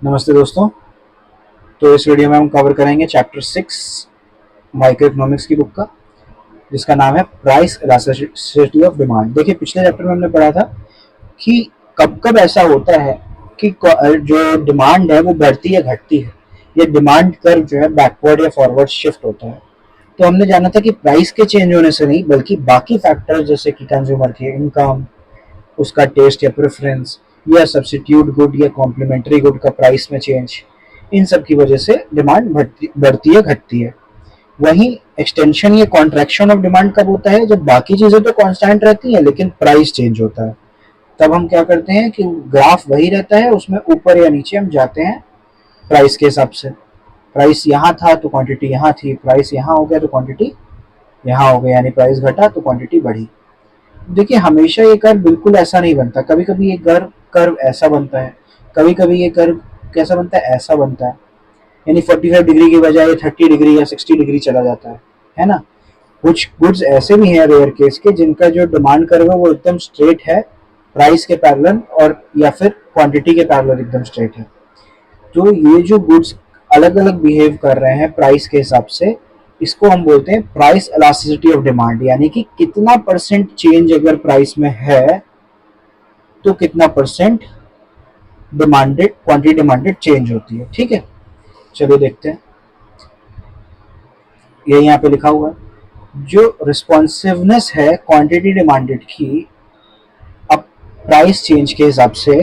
नमस्ते दोस्तों। तो इस वीडियो में हम कवर करेंगे चैप्टर 6 माइक्रो इकोनॉमिक्स की बुक का, जिसका नाम है प्राइस इलास्टिसिटी ऑफ डिमांड। देखिए, पिछले चैप्टर में हमने पढ़ा था कि कब कब ऐसा होता है कि जो डिमांड है वो बढ़ती है घटती है, ये डिमांड कर्व जो है बैकवर्ड या फॉरवर्ड शिफ्ट होता है। तो हमने जाना था कि प्राइस के चेंज होने से नहीं, बल्कि बाकी फैक्टर्स जैसे कि कंज्यूमर की इनकम, उसका टेस्ट या प्रेफरेंस, या सब्सिट्यूट गुड या कॉम्प्लीमेंट्री गुड का प्राइस में चेंज, इन सब की वजह से डिमांड बढ़ती है घटती है। वहीं एक्सटेंशन या कॉन्ट्रैक्शन ऑफ डिमांड कब होता है? जब बाकी चीजें तो कांस्टेंट रहती हैं लेकिन प्राइस चेंज होता है। तब हम क्या करते हैं कि ग्राफ वही रहता है, उसमें ऊपर या नीचे हम जाते हैं प्राइस के हिसाब से। प्राइस यहाँ था तो क्वांटिटी यहाँ थी, प्राइस यहाँ हो गया तो क्वांटिटी यहाँ हो गया, यानी प्राइस घटा तो क्वांटिटी बढ़ी। देखिए, हमेशा ये कर्व बिल्कुल ऐसा नहीं बनता। कभी कभी ये कर्व ऐसा बनता है, कभी कभी ये कर्व कैसा बनता है, ऐसा बनता है, यानी 45 डिग्री की बजाय 30 डिग्री या 60 डिग्री चला जाता है ना। कुछ गुड्स ऐसे भी हैं रेयर केस के जिनका जो डिमांड कर्व है वो एकदम स्ट्रेट है, प्राइस के पैरेलल, और या फिर क्वांटिटी के पैरेलल एकदम स्ट्रेट है। तो ये जो गुड्स अलग अलग बिहेव कर रहे हैं प्राइस के हिसाब से, इसको हम बोलते हैं प्राइस इलास्टिसिटी ऑफ डिमांड। यानी कि कितना परसेंट चेंज अगर प्राइस में है तो कितना percent demanded quantity demanded change होती है। ठीक है, चलिए देखते हैं। ये यहाँ पे लिखा हुआ है, जो रिस्पॉन्सिवनेस है क्वांटिटी डिमांडेड की, अब प्राइस चेंज के हिसाब से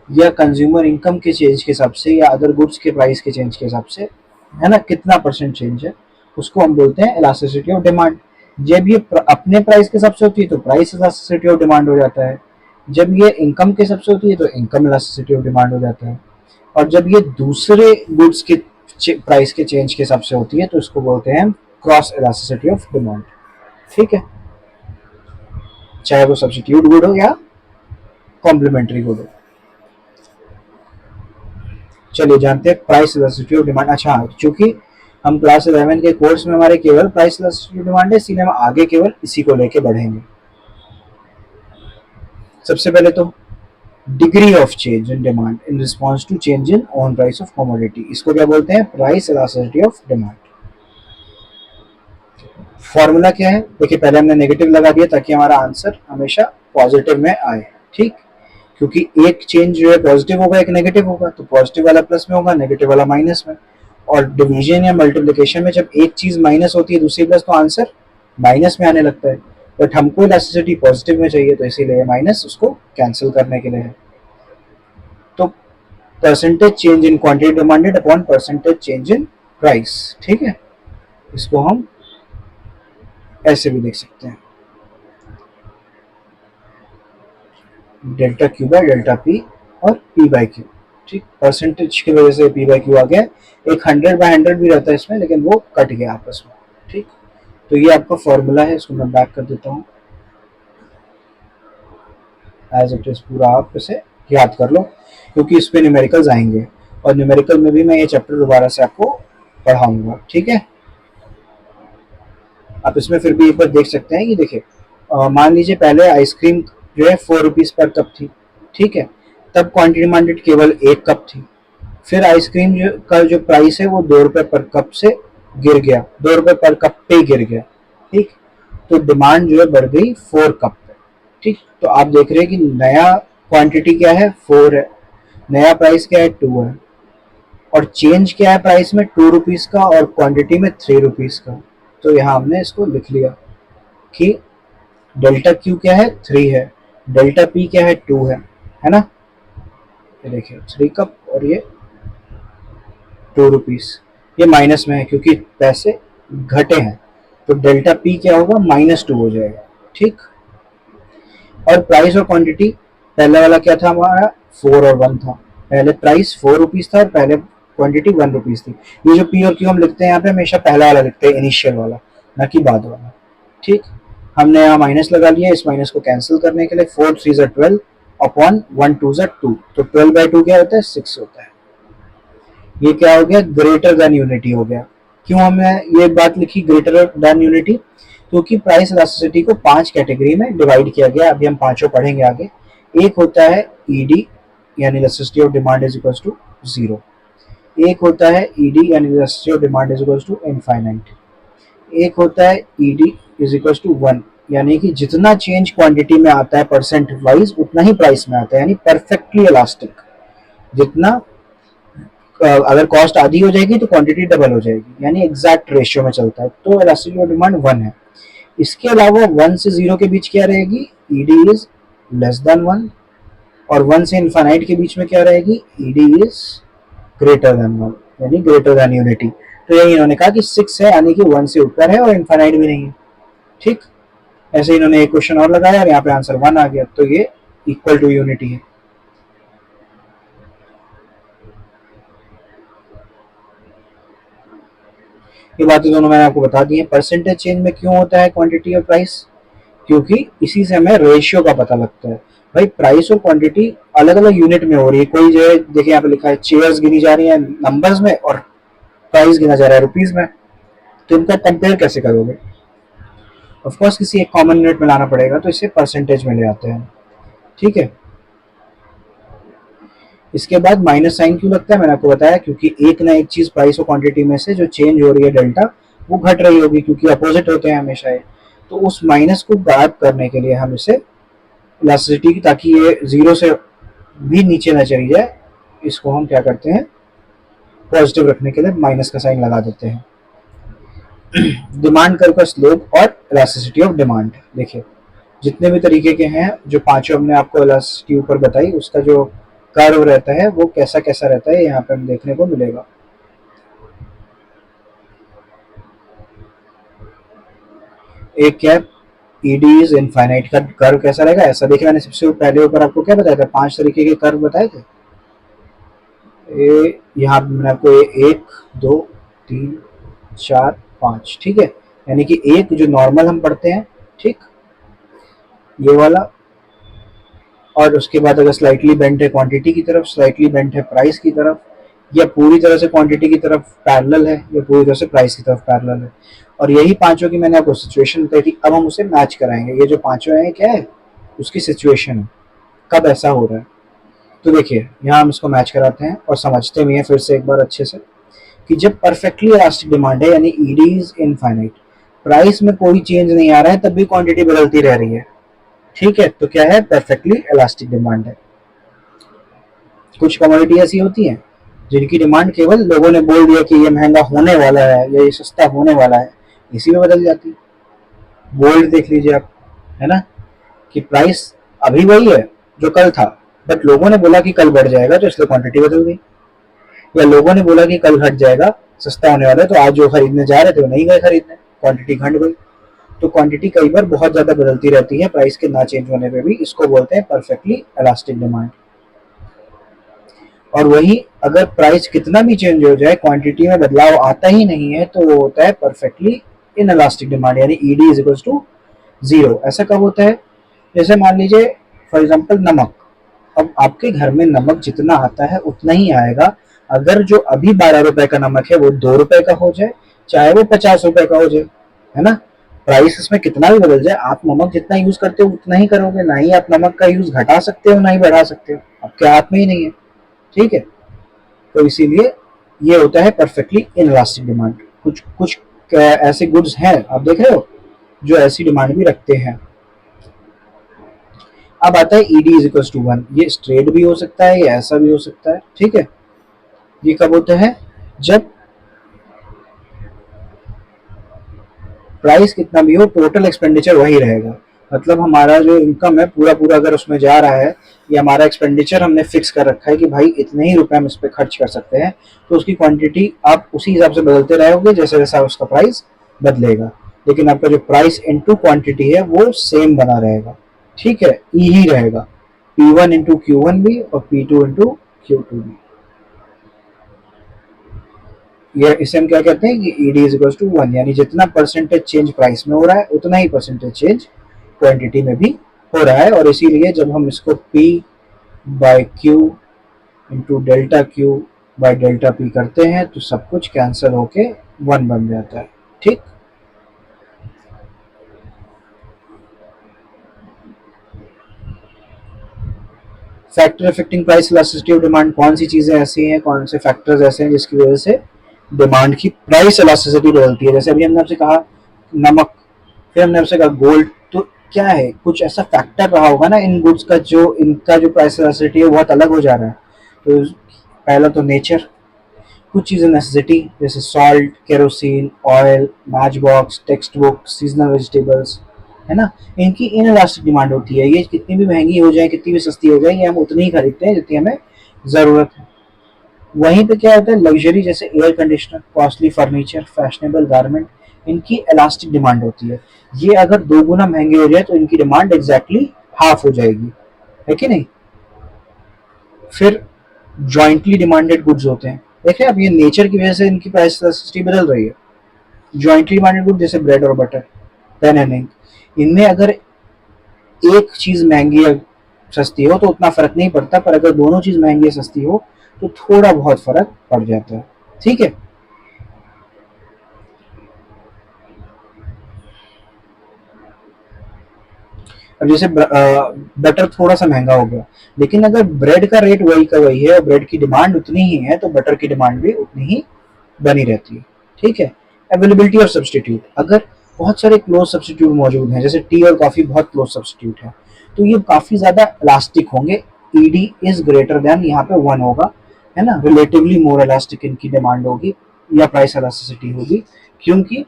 या कंज्यूमर इनकम के चेंज के हिसाब से या अदर गुड्स के प्राइस के चेंज के हिसाब से, है ना, कितना परसेंट चेंज है, उसको हम बोलते हैं इलास्टिसिटी ऑफ डिमांड। जब ये अपने प्राइस के हिसाब से होती है तो प्राइस इलास्टिसिटी ऑफ डिमांड हो जाता है, जब ये इनकम के हिसाब से होती है तो इनकम इलास्टिसिटी ऑफ डिमांड हो जाता है, और जब ये दूसरे गुड्स के प्राइस के चेंज के हिसाब से होती है तो इसको बोलते हैं क्रॉस इलास्टिसिटी ऑफ डिमांड। ठीक है, चाहे वो सब्स्टिट्यूट गुड हो या कॉम्प्लीमेंट्री गुड हो। चलिए जानते हैं प्राइस इलास्टिसिटी ऑफ डिमांड। अच्छा, चूंकि हम क्लास 11 के कोर्स में हमारे केवल प्राइस इलास्टिसिटी ऑफ डिमांड है, इसलिए हम आगे केवल इसी को लेके बढ़ेंगे। सबसे पहले तो degree of change in demand in response to change in on price of commodity, इसको क्या बोलते हैं? Price elasticity of demand. Formula क्या है? देखिए, पहले हमने नेगेटिव लगा दिया ताकि हमारा आंसर हमेशा पॉजिटिव में आए। ठीक, क्योंकि एक चेंज जो है पॉजिटिव होगा, एक नेगेटिव होगा, तो पॉजिटिव वाला प्लस में होगा, नेगेटिव वाला माइनस में। और डिवीजन या मल्टीप्लिकेशन में जब एक चीज माइनस होती है दूसरी प्लस, तो आंसर माइनस में आने लगता है। बट हमको इलास्टिसिटी पॉजिटिव में चाहिए, तो इसीलिए माइनस उसको कैंसिल करने के लिए है। तो percentage change in quantity demanded upon percentage change in price. ठीक है, इसको हम ऐसे भी देख सकते हैं, delta Q by delta P और पी बाय क्यू। ठीक, परसेंटेज की वजह से पी बाय क्यू आ गया। एक 100 बाय 100 भी रहता है इसमें, लेकिन वो कट गया आपस में। ठीक, तो ये आपका फॉर्मूला है, इसको मैं बैक कर देता हूँ एज इट इज। पूरा आप इसे याद कर लो, क्योंकि इस पे न्यूमेरिकल्स आएंगे और न्यूमेरिकल में भी मैं ये चैप्टर दोबारा से आपको पढ़ाऊंगा। ठीक है, आप इसमें फिर भी एक बार देख सकते हैं कि देखिए, मान लीजिए पहले आइसक्रीम जो है 4 रुपीज पर कप थी। ठीक है, तब क्वांटिटी डिमांडेड केवल 1 कप थी। फिर आइसक्रीम का जो प्राइस है वो 2 रुपए पर कप से गिर गया, 2 रुपए पर कप पे गिर गया। ठीक, तो डिमांड जो है बढ़ गई 4 कप पे। ठीक, तो आप देख रहे हैं कि नया क्वांटिटी क्या है? 4 है, नया प्राइस क्या है? 2 है, और चेंज क्या है प्राइस में? 2 रुपीज का, और क्वांटिटी में 3 रुपीज का। तो यहाँ हमने इसको लिख लिया कि डेल्टा क्यू क्या है? 3 है, डेल्टा पी क्या है? 2 है ना। ये देखिए 3 कप और ये 2 रुपीज, ये माइनस में है क्योंकि पैसे घटे हैं, तो डेल्टा पी क्या होगा? -2 हो जाएगा। ठीक, और प्राइस और क्वांटिटी, पहले वाला क्या था हमारा? 4 और 1 था। पहले प्राइस 4 रुपीज था और पहले क्वांटिटी 1 रुपीज थी। ये जो पी और क्यू हम लिखते हैं यहाँ पे, हमेशा पहला वाला लिखते हैं, इनिशियल वाला, ना कि बाद वाला। ठीक, हमने यहाँ माइनस लगा लिया इस माइनस को कैंसिल करने के लिए। 4 3 12 अपॉन 1 2 2, तो 12 बाई 2 क्या होता है? 6 होता है। ये क्या हो गया? ग्रेटर देन यूनिटी हो गया। क्यों हमने ये बात लिखी ग्रेटर देन यूनिटी? क्योंकि प्राइस इलास्टिसिटी को 5 कैटेगरी में डिवाइड किया गया। अभी हम पांचों पढ़ेंगे आगे। एक होता है ईडी, यानी elasticity of demand is equal to 0। एक होता है ईडी यानी elasticity of demand is equal to infinite. एक होता है ईडी इज इक्वल टू 1 यानी कि जितना चेंज क्वांटिटी में आता है परसेंट वाइज उतना ही प्राइस में आता है, यानी परफेक्टली इलास्टिक। जितना अगर कॉस्ट आधी हो जाएगी तो क्वांटिटी डबल हो जाएगी, यानी एग्जैक्ट रेशियो में चलता है, तो इलास्टिसिटी ऑफ डिमांड 1 है। इसके अलावा 1 से 0 के बीच क्या रहेगी, ईडी इज लेस देन 1, और 1 से इनफाइनाइट के बीच में क्या रहेगी, ईडी इज ग्रेटर देन 1 यानी ग्रेटर देन यूनिटी। तो यही इन्होंने कहा कि 6 है यानी कि 1 से ऊपर है और इनफाइनाइट भी नहीं है। ठीक, ऐसे इन्होंने एक क्वेश्चन और लगाया और यहाँ पे आंसर 1 आ गया, तो ये इक्वल टू यूनिटी है। ये बातें दोनों मैंने आपको बता दी है। परसेंटेज चेंज में क्यों होता है क्वांटिटी और प्राइस, क्योंकि इसी से हमें रेशियो का पता लगता है। भाई प्राइस और क्वांटिटी अलग अलग यूनिट में हो रही है, कोई जो है देखिए यहाँ पे लिखा है चेयर्स गिनी जा रही है नंबर्स में और प्राइस गिना जा रहा है रुपीज में, तो इनका कंपेयर कैसे करोगे। ऑफकोर्स किसी एक कॉमन यूनिट में लाना पड़ेगा, तो इसे परसेंटेज में ले आते हैं। ठीक है, इसके बाद माइनस साइन क्यों लगता है मैंने आपको बताया, क्योंकि एक ना एक चीज प्राइस और क्वांटिटी में से जो चेंज हो रही है डेल्टा वो घट रही होगी, क्योंकि अपोजिट होते हैं हमेशा ये। तो उस माइनस को गायब करने के लिए हम इसे इलास्टिसिटी, ताकि ये 0 से भी नीचे न चली जाए, इसको हम क्या करते हैं पॉजिटिव रखने के लिए माइनस का साइन लगा देते हैं। डिमांड कर्व का स्लोप और इलास्टिसिटी ऑफ डिमांड, देखिए जितने भी तरीके के हैं जो पांचों हमने आपको इलास्टिसिटी ऊपर बताई, उसका जो कर्व रहता है वो कैसा कैसा रहता है यहाँ पे हम देखने को मिलेगा। एक क्या, ईडी इज इनफाइनाइट का कर्व कैसा रहेगा, ऐसा देखिए मैंने सबसे पहले ऊपर आपको क्या बताया था, 5 तरीके के कर्व बताए थे। यहाँ मैंने आपको 1 2 3 4 5, ठीक है, यानी कि एक जो नॉर्मल हम पढ़ते हैं, ठीक, ये वाला, और उसके बाद अगर स्लाइटली बेंट है क्वांटिटी की तरफ, स्लाइटली बेंट है प्राइस की तरफ, या पूरी तरह से क्वांटिटी की तरफ पैरेलल है, या पूरी तरह से प्राइस की तरफ पैरेलल है। और यही पांचों की मैंने आपको सिचुएशन बताई थी। अब हम उसे मैच कराएंगे, ये जो पांचों हैं क्या है, उसकी सिचुएशन है, कब ऐसा हो रहा है। तो देखिए यहाँ हम इसको मैच कराते हैं और समझते भी हैं फिर से एक बार अच्छे से, कि जब परफेक्टली इलास्टिक डिमांड है यानी ईडी इज इनफाइनाइट, प्राइस में कोई चेंज नहीं आ रहा है, तब भी क्वांटिटी बदलती रह रही है, ठीक है, तो क्या है, परफेक्टली इलास्टिक डिमांड है। कुछ कमोडिटी ऐसी होती हैं जिनकी डिमांड केवल लोगों ने बोल दिया कि ये महंगा होने वाला है या ये सस्ता होने वाला है, इसी में बदल जाती है। गोल्ड देख लीजिए आप, है ना, कि प्राइस अभी वही है जो कल था, बट लोगों ने बोला कि कल बढ़ जाएगा तो इसलिए क्वांटिटी बदल गई, या लोगों ने बोला कि कल घट जाएगा, सस्ता होने वाला है, तो आज जो खरीदने जा रहे थे वो नहीं गए खरीदने, क्वांटिटी घट गई। तो क्वांटिटी कई बार बहुत ज्यादा बदलती रहती है प्राइस के ना चेंज होने पे भी, इसको बोलते हैं परफेक्टली इलास्टिक डिमांड। और वही अगर प्राइस कितना भी चेंज हो जाए क्वांटिटी में बदलाव आता ही नहीं है, तो वो होता है परफेक्टली इन इलास्टिक डिमांड, यानी ईडी इज इक्वल टू 0। ऐसा कब होता है, जैसे मान लीजिए फॉर एग्जांपल नमक, अब आपके घर में नमक जितना आता है उतना ही आएगा, अगर जो अभी 12 रुपए का नमक है वो 2 रुपए का हो जाए, चाहे वो 50 रुपए का हो जाए, है ना। प्राइस इसमें कितना भी बदल जाए, आप नमक जितना यूज करते हो उतना ही करोगे, ना ही आप नमक का यूज घटा सकते हो ना ही बढ़ा सकते हो, आपके हाथ में ही नहीं है, ठीक है। तो इसीलिए ये होता है परफेक्टली इनइलास्टिक डिमांड। कुछ कुछ ऐसे गुड्स हैं आप देख रहे हो जो ऐसी डिमांड भी रखते हैं। अब आता है ईडी इज इक्वल टू 1, ये स्ट्रेट भी हो सकता है, ये ऐसा भी हो सकता है, ठीक है। ये कब होता है, जब प्राइस कितना भी हो टोटल एक्सपेंडिचर वही रहेगा, मतलब हमारा जो इनकम है पूरा पूरा अगर उसमें जा रहा है, या हमारा एक्सपेंडिचर हमने फिक्स कर रखा है कि भाई इतने ही रुपए हम इस पर खर्च कर सकते हैं, तो उसकी क्वांटिटी आप उसी हिसाब से बदलते रहोगे जैसे जैसा उसका प्राइस बदलेगा, लेकिन आपका जो प्राइस इनटू क्वांटिटी है वो सेम बना रहेगा, ठीक है, ई ही रहेगा, P1 इंटू Q1 भी और P2 इंटू Q2 भी। ये इसे हम क्या कहते हैं कि ईडी इज इक्वल टू 1, यानी जितना परसेंटेज चेंज प्राइस में हो रहा है उतना ही परसेंटेज चेंज क्वांटिटी में भी हो रहा है, और इसीलिए जब हम इसको P by Q into delta Q by delta P करते हैं तो सब कुछ कैंसिल होके 1 बन जाता है, ठीक। Factor affecting price elasticity of demand, कौन सी चीजें ऐसी हैं, कौन से फैक्टर्स ऐसे हैं जिसकी वजह से डिमांड की प्राइस इलास्टिसिटी बदलती है। जैसे अभी हमने आपसे कहा नमक, फिर हमने आपसे कहा गोल्ड, तो क्या है, कुछ ऐसा फैक्टर रहा होगा ना इन गुड्स का जो इनका जो प्राइस इलास्टिसिटी है बहुत अलग हो जा रहा है। तो पहला तो नेचर, कुछ चीज़ें नेसेसिटी जैसे salt, kerosene, oil, match box, text book, seasonal vegetables, है ना, इनकी इन इलास्टिक डिमांड होती है। ये कितनी भी महंगी हो जाए, कितनी भी सस्ती हो जाए, ये हम उतनी ही खरीदते हैं जितनी हमें ज़रूरत है। वहीं पे क्या होता है, लग्जरी जैसे air conditioner, costly furniture, fashionable garment, इनकी इलास्टिक डिमांड होती है। ये अगर दो गुना महंगे हो जाए तो इनकी डिमांड एग्जैक्टली हाफ हो जाएगी, है कि नहीं। फिर जॉइंटली डिमांडेड गुड्स होते हैं, देखें अब ये नेचर की वजह से इनकी प्राइस इलास्टिसिटी बदल रही है। जॉइंटली डिमांडेड गुड जैसे ब्रेड और बटर, पेन एंड इंक, इनमें अगर एक चीज महंगी है सस्ती हो तो उतना फर्क नहीं पड़ता, पर अगर दोनों चीज महंगी है सस्ती हो तो थोड़ा बहुत फर्क पड़ जाता है, ठीक है। अब जैसे बटर थोड़ा सा महंगा हो गया, लेकिन अगर ब्रेड का रेट वही का वही है और ब्रेड की डिमांड उतनी ही है तो बटर की डिमांड भी उतनी ही बनी रहती है, ठीक है। अवेलेबिलिटी ऑफ सब्सटीट्यूट, अगर बहुत सारे क्लोज सब्सटीट्यूट मौजूद हैं, जैसे टी और कॉफी बहुत क्लोज सब्सटीट्यूट है, तो ये काफी ज्यादा इलास्टिक होंगे। ईडी इज ग्रेटर देन, यहाँ पे 1 होगा, है ना, रिलेटिवली मोर इलास्टिक इनकी डिमांड होगी या प्राइस इलास्टिसिटी होगी, क्योंकि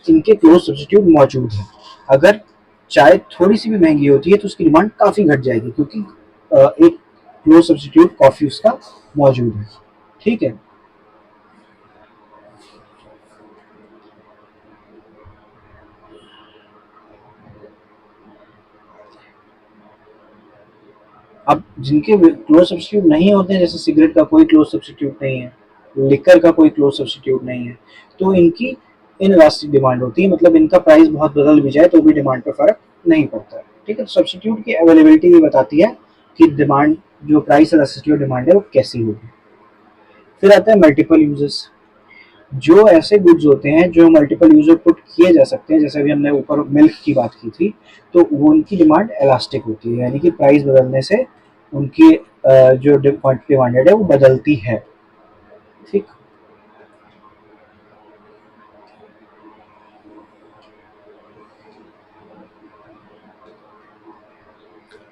इनके क्लोज सब्सटीट्यूट मौजूद है। अगर चाय थोड़ी सी भी महंगी होती है तो उसकी डिमांड काफी घट जाएगी, क्योंकि एक क्लोज सब्सटीट्यूट कॉफी उसका मौजूद है, ठीक है। अब जिनके क्लोज सब्सटीट्यूट नहीं होते हैं, जैसे सिगरेट का कोई क्लोज सब्सटीट्यूट नहीं है, लिकर का कोई क्लोज सब्सटीट्यूट नहीं है, तो इनकी इनलास्टिक डिमांड होती है, मतलब इनका प्राइस बहुत बदल भी जाए तो भी डिमांड पर फर्क नहीं पड़ता है, ठीक है। तो सब्सटीट्यूट की अवेलेबिलिटी ये बताती है कि डिमांड, जो प्राइस इलास्टिसिटी डिमांड है वो कैसी होगी। फिर आता है मल्टीपल यूजेस, जो ऐसे गुड्स होते हैं जो मल्टीपल यूजर पुट किए जा सकते हैं, जैसे अभी हमने ऊपर मिल्क की बात की थी, तो वो उनकी डिमांड इलास्टिक होती है, यानी कि प्राइस बदलने से उनकी जो क्वांटिटी डिमांडेड है वो बदलती है, ठीक।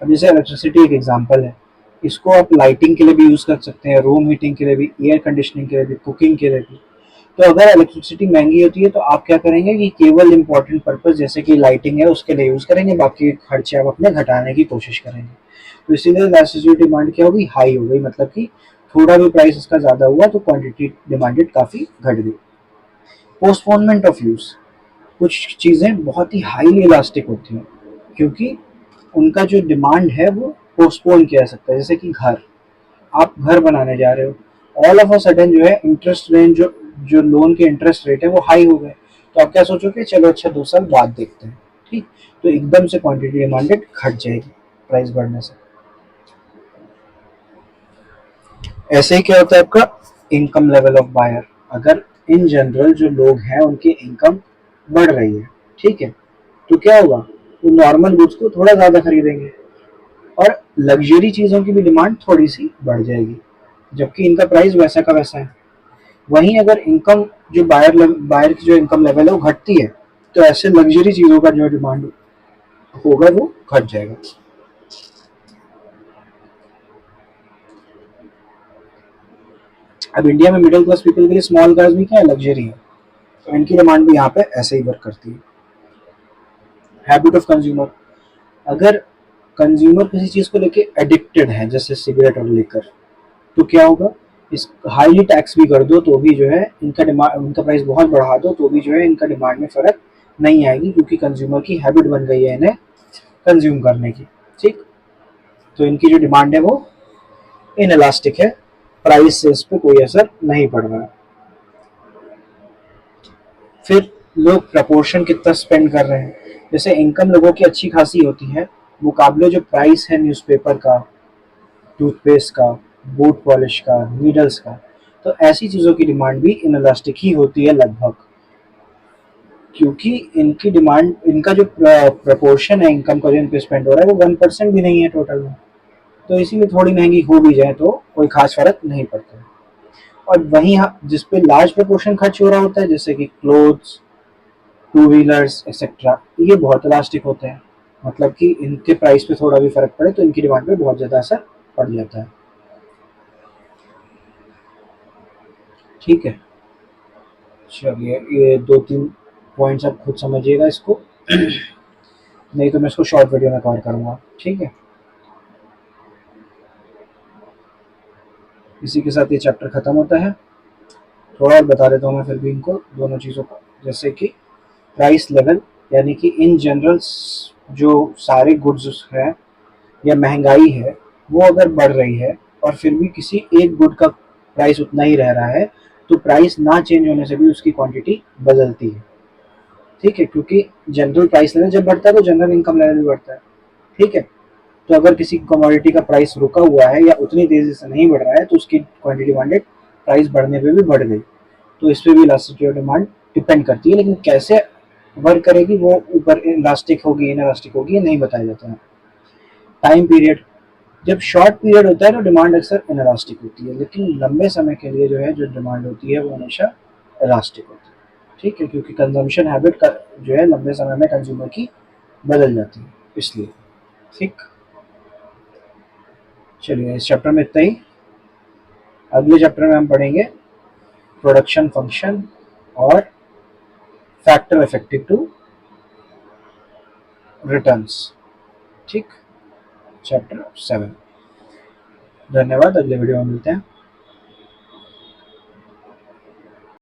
अब जैसे इलेक्ट्रिसिटी एक एग्जांपल है, इसको आप लाइटिंग के लिए भी यूज कर सकते हैं, रूम हीटिंग के लिए भी, एयर कंडीशनिंग के लिए भी, कुकिंग के लिए भी। तो अगर इलेक्ट्रिसिटी महंगी होती है तो आप क्या करेंगे कि केवल इंपॉर्टेंट पर्पज जैसे कि लाइटिंग है उसके लिए यूज करेंगे, बाकी खर्चे आप अपने घटाने की कोशिश करेंगे। तो इसीलिए इलास्टिसिटी डिमांड क्या होगी, हाई हो गई, मतलब कि थोड़ा भी प्राइस इसका ज्यादा हुआ तो क्वांटिटी डिमांडेड काफी घट गई। पोस्टपोनमेंट ऑफ यूज, कुछ चीजें बहुत ही हाईली इलास्टिक होती हैं, क्योंकि उनका जो डिमांड है वो पोस्टपोन किया जा सकता है। जैसे कि घर, आप घर बनाने जा रहे हो, ऑल ऑफ अ सडन जो है इंटरेस्ट रेट, जो जो लोन के इंटरेस्ट रेट है वो हाई हो गए, तो आप क्या सोचोगे, चलो अच्छा 2 साल बाद देखते हैं, ठीक। तो एकदम से क्वांटिटी डिमांडेड घट जाएगी प्राइस बढ़ने से। ऐसे ही क्या होता है आपका इनकम लेवल ऑफ बायर, अगर इन जनरल जो लोग हैं उनकी इनकम बढ़ रही है, ठीक है, तो क्या होगा, वो नॉर्मल गुड्स को थोड़ा ज्यादा खरीदेंगे और लग्जरी चीजों की भी डिमांड थोड़ी सी बढ़ जाएगी, जबकि इनका प्राइस वैसा का वैसा है। वहीं अगर इनकम, जो बायर बायर की जो इनकम लेवल है वो घटती है, तो ऐसे लग्जरी चीजों का जो डिमांड होगा वो घट जाएगा। अब इंडिया में मिडिल क्लास पीपल के लिए स्मॉल कार्स भी क्या है, लग्जरी है, तो इनकी डिमांड भी यहाँ पे ऐसे ही वर्क करती है। हैबिट ऑफ कंज्यूमर, अगर कंज्यूमर किसी चीज को लेके एडिक्टेड है, जैसे सिगरेट और लेकर, तो क्या होगा, इस हाईली टैक्स भी कर दो तो भी जो है इनका डिमांड, इनका प्राइस बहुत बढ़ा दो तो भी जो है इनका डिमांड में फर्क नहीं आएगी, क्योंकि कंज्यूमर की हैबिट बन गई है इन्हें कंज्यूम करने की, ठीक। तो इनकी जो डिमांड है वो इन इलास्टिक है, प्राइस से इस पर कोई असर नहीं पड़ रहा है। फिर लोग प्रपोर्शन कितना स्पेंड कर रहे हैं, जैसे इनकम लोगों की अच्छी खासी होती है, मुकाबले जो प्राइस है न्यूज़पेपर का, टूथपेस्ट का, बूट पॉलिश का, नीडल्स का, तो ऐसी चीज़ों की डिमांड भी इन इलास्टिक ही होती है लगभग, क्योंकि इनकी डिमांड, इनका जो प्रपोर्शन है इनकम का जो इन पे स्पेंड हो रहा है वो 1% भी नहीं है टोटल में, तो इसीलिए थोड़ी महंगी हो भी जाए तो कोई खास फर्क नहीं पड़ता है। और वहीं जिस पे लार्ज प्रपोर्शन खर्च हो रहा होता है, जैसे कि क्लोथ्स, टू व्हीलर्स एक्सेट्रा, ये बहुत इलास्टिक होते हैं। मतलब कि इनके प्राइस पे थोड़ा भी फर्क पड़े तो इनकी डिमांड पे बहुत ज़्यादा असर पड़ जाता है। ठीक है, चलिए ये 2-3 पॉइंट्स आप खुद समझिएगा इसको, नहीं तो मैं इसको शॉर्ट वीडियो में कवर करूँगा। ठीक है, इसी के साथ ये चैप्टर ख़त्म होता है। थोड़ा और बता देता हूँ मैं फिर भी इनको दोनों चीज़ों को, जैसे कि प्राइस लेवल, यानी कि इन जनरल जो सारे गुड्स हैं या महंगाई है वो अगर बढ़ रही है और फिर भी किसी एक गुड का प्राइस उतना ही रह रहा है, तो प्राइस ना चेंज होने से भी उसकी क्वांटिटी बदलती है। ठीक है, क्योंकि जनरल प्राइस लेवल जब बढ़ता है तो जनरल इनकम लेवल भी बढ़ता है। ठीक है, तो अगर किसी कमोडिटी का प्राइस रुका हुआ है या उतनी तेजी से नहीं बढ़ रहा है तो उसकी क्वांटिटी डिमांडेड प्राइस बढ़ने पे भी बढ़ गई, तो इस पे भी इलास्टिसिटी ऑफ डिमांड डिपेंड करती है। लेकिन कैसे वर्क करेगी वो ऊपर इलास्टिक होगी इनलास्टिक होगी ये नहीं बताया जाता है। टाइम पीरियड, जब शॉर्ट पीरियड होता है तो डिमांड अक्सर इनलास्टिक होती है, लेकिन लंबे समय के लिए जो है जो डिमांड होती है वो हमेशा इलास्टिक होती है। ठीक है, क्योंकि कंजम्पशन हैबिट का जो है लंबे समय में कंज्यूमर की बदल जाती है इसलिए। ठीक, चलिए इस चैप्टर में इतना ही। अगले चैप्टर में हम पढ़ेंगे प्रोडक्शन फंक्शन और फैक्टर इफेक्टिव टू रिटर्न्स। ठीक, चैप्टर 7। धन्यवाद, अगले वीडियो में मिलते हैं।